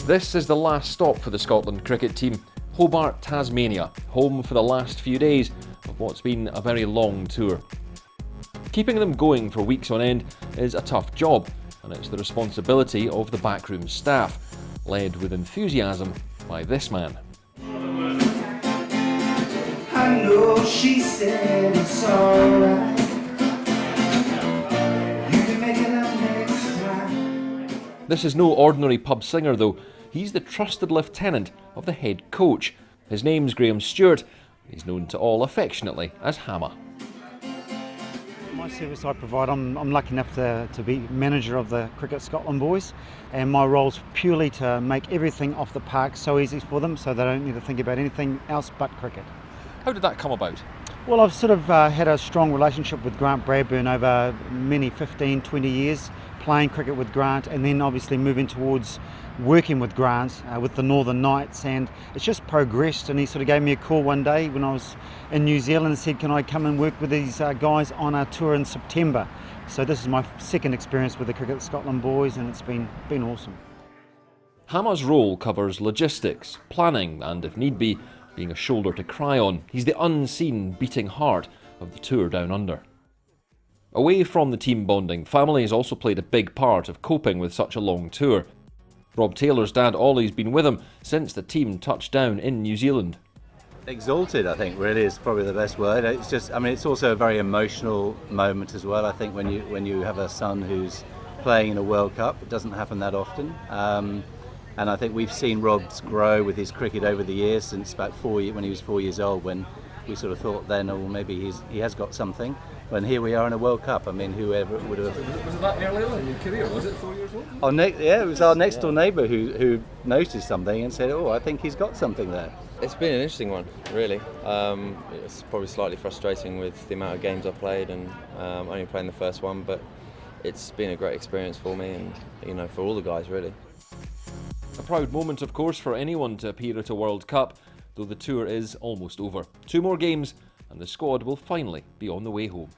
This is the last stop for the Scotland cricket team. Hobart, Tasmania, home for the last few days of what's been a very long tour. Keeping them going for weeks on end is a tough job, and it's the responsibility of the backroom staff, led with enthusiasm by this man. I know she said it's alright. You can make it up next time. This is no ordinary pub singer though. He's the trusted lieutenant of the head coach. His name's Graham Stewart. He's known to all affectionately as Hammer. My service I provide, I'm lucky enough to be manager of the Cricket Scotland boys, and my role's purely to make everything off the park so easy for them so they don't need to think about anything else but cricket. How did that come about? Well, I've sort of had a strong relationship with Grant Bradburn over many 15, 20 years, playing cricket with Grant, and then obviously moving towards working with Grant with the Northern Knights, and it's just progressed. And he sort of gave me a call one day when I was in New Zealand and said, can I come and work with these guys on a tour in September? So this is my second experience with the Cricket Scotland boys, and it's been awesome. Hammer's role covers logistics, planning, and if need be, being a shoulder to cry on. He's the unseen beating heart of the tour down under. Away from the team bonding, family has also played a big part of coping with such a long tour. Rob Taylor's dad Ollie's been with him since the team touched down in New Zealand. Exalted, I think, really is probably the best word. It's just, I mean, it's also a very emotional moment as well. I think when you have a son who's playing in a World Cup, it doesn't happen that often. And I think we've seen Rob's grow with his cricket over the years, since about when he was 4 years old, when we sort of thought then, oh, maybe he has got something. When here we are in a World Cup. I mean, whoever would have... Was it that early on in your career? Was it 4 years old? Yeah, it was our next door neighbour who noticed something and said, oh, I think he's got something there. It's been an interesting one, really. It's probably slightly frustrating with the amount of games I played and only playing the first one, but it's been a great experience for me and for all the guys, really. A proud moment, of course, for anyone to appear at a World Cup, though the tour is almost over. 2 more games and the squad will finally be on the way home.